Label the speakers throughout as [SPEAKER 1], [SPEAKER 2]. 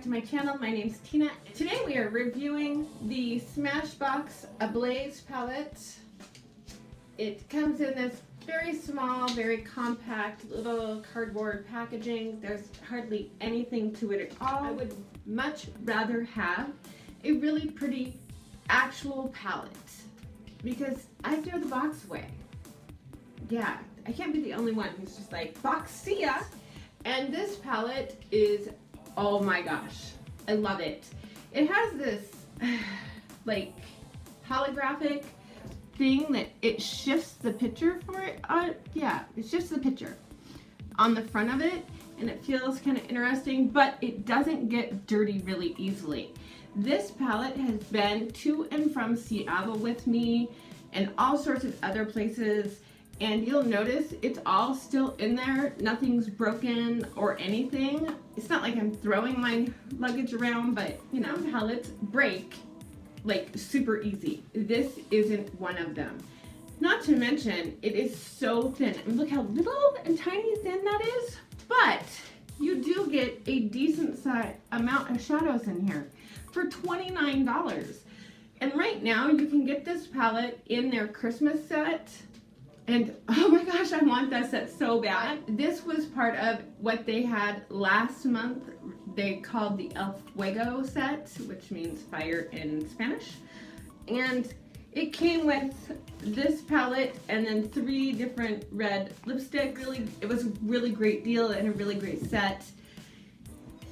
[SPEAKER 1] back to my channel. My name's Tina. Today we are reviewing the Smashbox A Blaze palette. It comes in this very small, very compact little cardboard packaging. There's hardly anything to it at all. I would much rather have a really pretty actual palette because I throw the box away. Yeah, I can't be the only one who's just like, box, see ya! And this palette is, oh my gosh, I love it. It has this like holographic thing that it shifts the picture for it. Yeah, it shifts the picture on the front of it, and it feels kind of interesting, but it doesn't get dirty really easily. This palette has been to and from Seattle with me and all sorts of other places. And you'll notice it's all still in there. Nothing's broken or anything. It's not like I'm throwing my luggage around, but you know, palettes break like super easy. This isn't one of them. Not to mention, it is so thin. And look how little and tiny thin that is. But you do get a decent size amount of shadows in here for $29. And right now you can get this palette in their Christmas set. And oh my gosh, I want that set so bad. This was part of what they had last month. They called the El Fuego set, which means fire in Spanish. And it came with this palette and then 3 different red lipsticks. It was a really great deal and a really great set.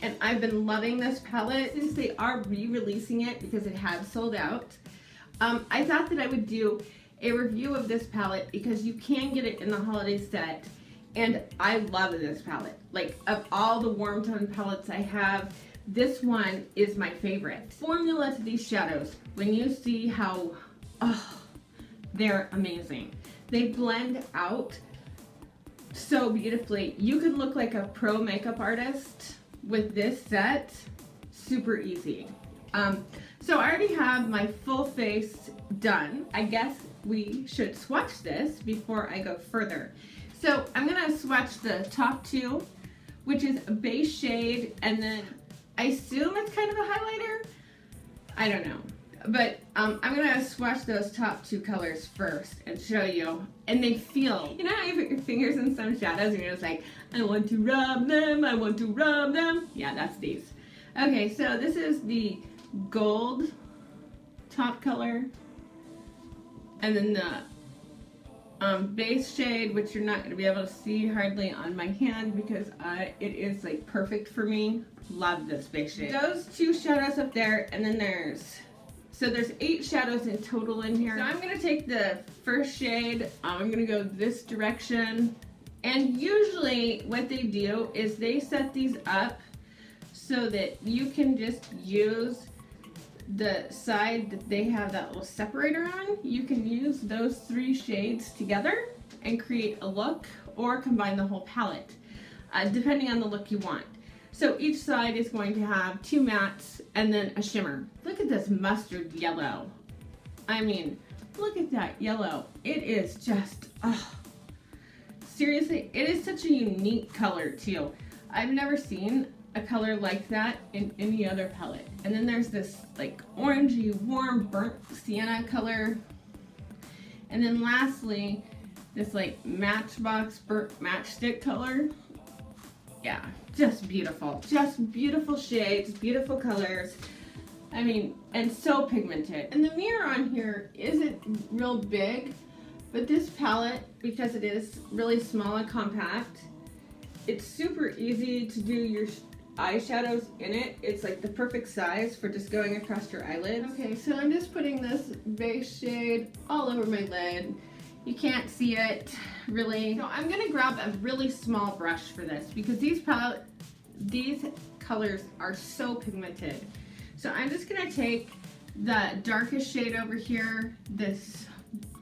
[SPEAKER 1] And I've been loving this palette since they are re-releasing it because it had sold out. I thought that I would do a review of this palette because you can get it in the holiday set, and I love this palette. Like, of all the warm tone palettes I have, this one is my favorite. Formula to these shadows, when you see how, they're amazing. They blend out so beautifully. You could look like a pro makeup artist with this set, super easy. So I already have my full face done. I guess we should swatch this before I go further. So I'm gonna swatch the top 2, which is a base shade, and then I assume it's kind of a highlighter. I don't know. But I'm gonna swatch those top 2 colors first and show you. And they feel, you know how you put your fingers in some shadows and you're just like, I want to rub them, I want to rub them. Yeah, that's these. Okay, so this is the gold top color. And then the base shade, which you're not going to be able to see hardly on my hand because it is like perfect for me. Love this base shade. Those 2 shadows up there, and then there's 8 shadows in total in here. So I'm going to take the first shade, I'm going to go this direction. And usually what they do is they set these up so that you can just use the side that they have that little separator on. You can use those 3 shades together and create a look, or combine the whole palette, depending on the look you want. So each side is going to have 2 mattes and then a shimmer. Look at this mustard yellow. I mean, look at that yellow. It is just, seriously, it is such a unique color too. I've never seen a color like that in any other palette. And then there's this like orangey, warm, burnt sienna color. And then lastly, this like Matchbox burnt matchstick color. Yeah, just beautiful. Just beautiful shades, beautiful colors. I mean, and so pigmented. And the mirror on here isn't real big, but this palette, because it is really small and compact, it's super easy to do your eyeshadows in it. It's like the perfect size for just going across your eyelids. Okay, so I'm just putting this base shade all over my lid. You can't see it really. So I'm gonna grab a really small brush for this because these colors are so pigmented. So I'm just gonna take the darkest shade over here, this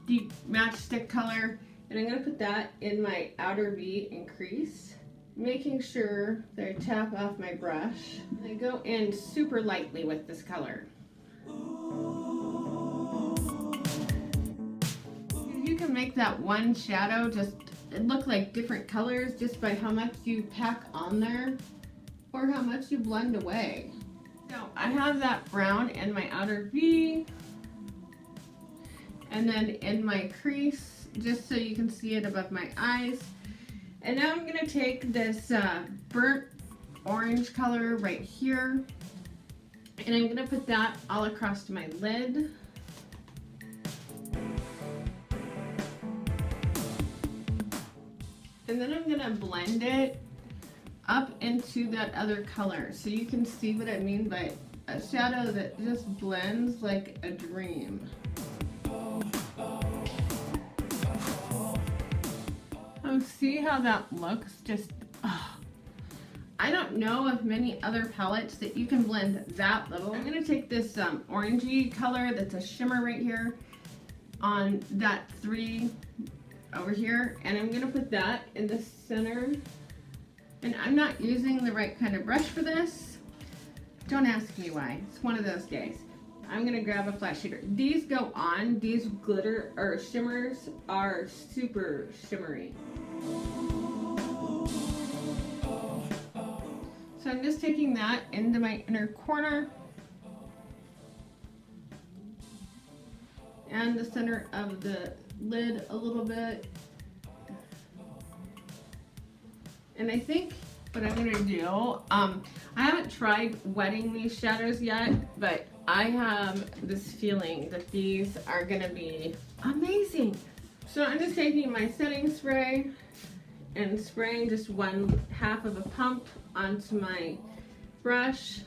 [SPEAKER 1] deep matchstick color, and I'm gonna put that in my outer V and crease, making sure that I tap off my brush. I go in super lightly with this color. You can make that one shadow just look like different colors just by how much you pack on there or how much you blend away. So I have that brown in my outer V, and then in my crease, just so you can see it above my eyes. And now I'm gonna take this burnt orange color right here, and I'm gonna put that all across my lid. And then I'm gonna blend it up into that other color, so you can see what I mean by a shadow that just blends like a dream. Oh, see how that looks? Just, oh. I don't know of many other palettes that you can blend that little. I'm gonna take this orangey color that's a shimmer right here on that 3 over here, and I'm gonna put that in the center. And I'm not using the right kind of brush for this. Don't ask me why. It's one of those days. I'm gonna grab a flat shader. These go on, these glitter or shimmers are super shimmery. So I'm just taking that into my inner corner and the center of the lid a little bit. And I think what I'm gonna do, I haven't tried wetting these shadows yet, but I have this feeling that these are gonna be amazing. So I'm just taking my setting spray and spraying just 1/2 of a pump onto my brush.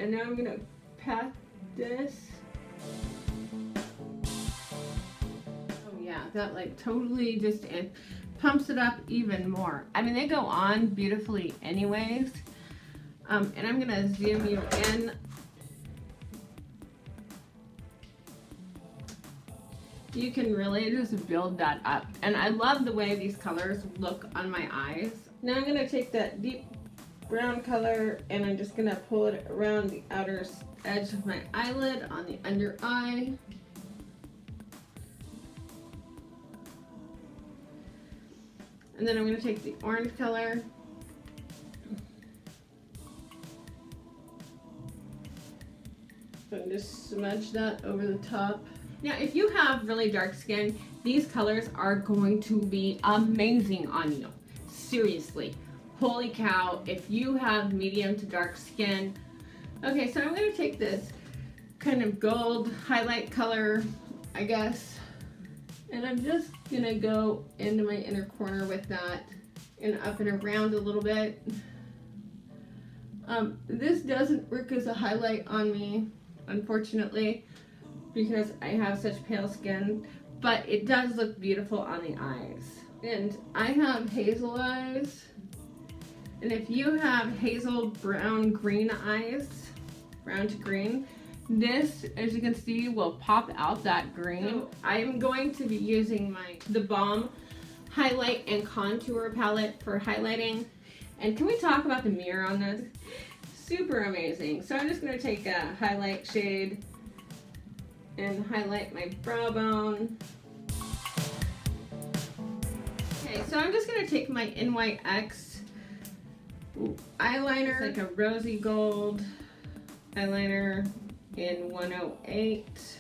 [SPEAKER 1] And now I'm gonna pat this. Oh yeah, that like totally just, it pumps it up even more. I mean, they go on beautifully anyways. And I'm gonna zoom you in. You can really just build that up. And I love the way these colors look on my eyes. Now I'm gonna take that deep brown color and I'm just gonna pull it around the outer edge of my eyelid on the under eye. And then I'm gonna take the orange color and just smudge that over the top. Now, if you have really dark skin, these colors are going to be amazing on you. Seriously. Holy cow, if you have medium to dark skin. Okay, so I'm gonna take this kind of gold highlight color, I guess, and I'm just gonna go into my inner corner with that and up and around a little bit. This doesn't work as a highlight on me, unfortunately, because I have such pale skin, but it does look beautiful on the eyes. And I have hazel eyes, and if you have hazel brown green eyes, brown to green, this, as you can see, will pop out that green. So I'm going to be using the Balm Highlight and Contour palette for highlighting. And can we talk about the mirror on this? Super amazing. So I'm just going to take a highlight shade and highlight my brow bone. Okay, so I'm just going to take my NYX eyeliner, it's like a rosy gold eyeliner in 108.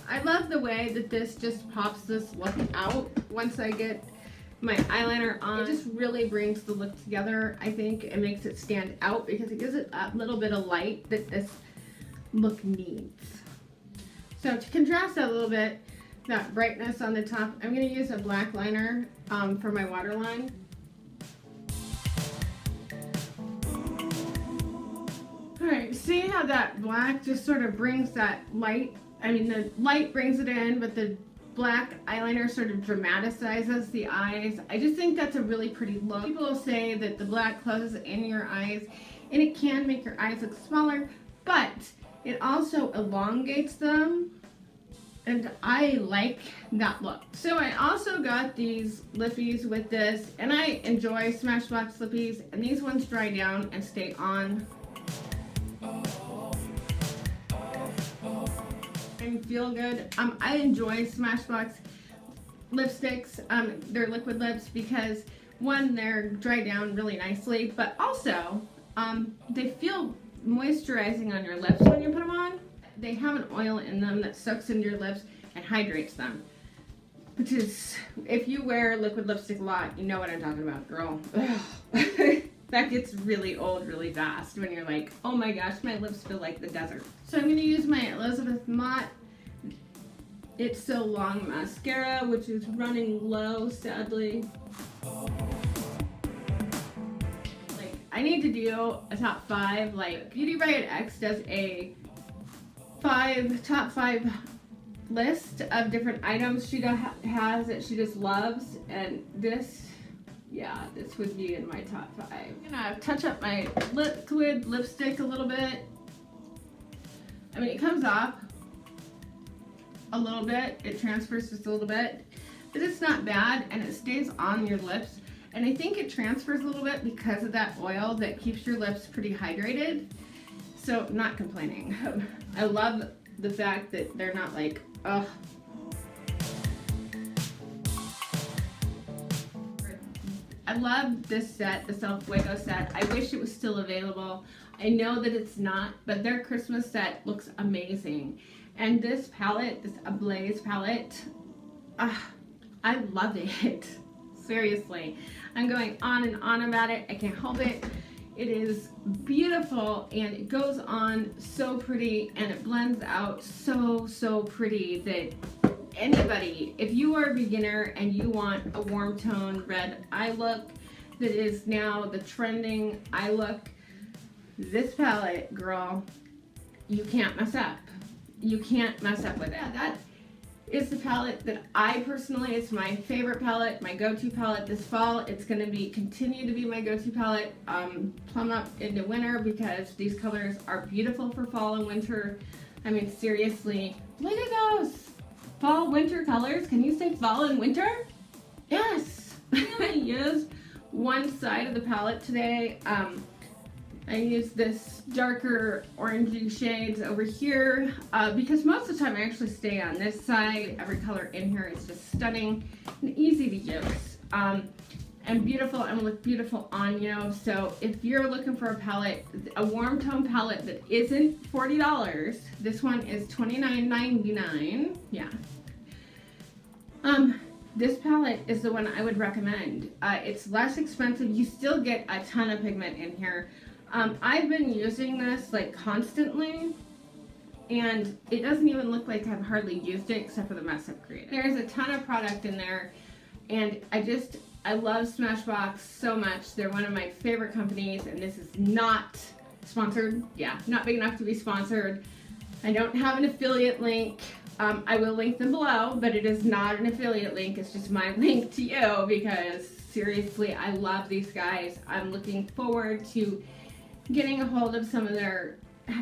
[SPEAKER 1] I love the way that this just pops this look out once I get my eyeliner on. It just really brings the look together. I think it makes it stand out because it gives it a little bit of light that this look needs. So to contrast that a little bit, that brightness on the top, I'm going to use a black liner for my waterline. Alright, see how that black just sort of brings that light, I mean the light brings it in, but the black eyeliner sort of dramatizes the eyes. I just think that's a really pretty look. People will say that the black closes in your eyes and it can make your eyes look smaller, but it also elongates them, and I like that look. So I also got these lippies with this, and I enjoy Smashbox lippies, and these ones dry down and stay on and feel good. I enjoy Smashbox lipsticks, they're liquid lips, because One, they're dry down really nicely, but also they feel moisturizing on your lips when you put them on. They have an oil in them that soaks into your lips and hydrates them. Which is, if you wear liquid lipstick a lot, you know what I'm talking about, girl. That gets really old really fast when you're like, oh my gosh, my lips feel like the desert. So I'm going to use my Elizabeth Mott It's So Long mascara, which is running low, sadly. Like, I need to do a top 5. Like, Beauty Riot X does a top 5 list of different items she has that she just loves, and this would be in my top 5. I'm gonna touch up my liquid lipstick a little bit. I mean, it comes off a little bit, it transfers just a little bit, but it's not bad, and it stays on your lips, and I think it transfers a little bit because of that oil that keeps your lips pretty hydrated, so not complaining. I love the fact that they're not like, ugh. I love this set, the Self Fuego set. I wish it was still available. I know that it's not, but their Christmas set looks amazing. And this palette, this A Blaze palette, I love it. Seriously. I'm going on and on about it. I can't help it. It is beautiful, and it goes on so pretty, and it blends out so pretty that anybody, if you are a beginner and you want a warm tone red eye look that is now the trending eye look, this palette, girl, you can't mess up. You can't mess up with it. Yeah, that is the palette that I personally, it's my favorite palette, my go-to palette this fall. It's going to continue to be my go-to palette plumb up into winter, because these colors are beautiful for fall and winter. I mean, seriously, look at those fall winter colors. Can you say fall and winter? Yes. I used one side of the palette today. I used this darker orangey shades over here because most of the time I actually stay on this side. Every color in here is just stunning and easy to use and beautiful, and will look beautiful on you. So if you're looking for a palette, a warm tone palette that isn't $40, this one is $29.99. Yeah. This palette is the one I would recommend. It's less expensive. You still get a ton of pigment in here. I've been using this like constantly, and it doesn't even look like I've hardly used it except for the mess I've created. There's a ton of product in there, and I love Smashbox so much. They're one of my favorite companies, and this is not sponsored. Yeah, not big enough to be sponsored. I don't have an affiliate link. I will link them below, but it is not an affiliate link. It's just my link to you, because seriously, I love these guys. I'm looking forward to getting a hold of some of their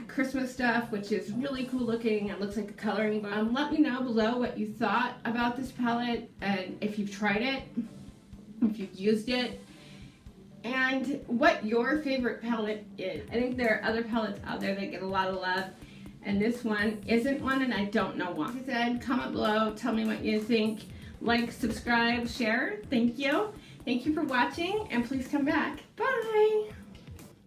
[SPEAKER 1] Christmas stuff, which is really cool looking. It looks like a coloring book. Let me know below what you thought about this palette, and if you've tried it, if you've used it, and what your favorite palette is. I think there are other palettes out there that get a lot of love, and this one isn't one, and I don't know why. Like I said, comment below, tell me what you think. Like, subscribe, share. Thank you. Thank you for watching, and please come back. Bye!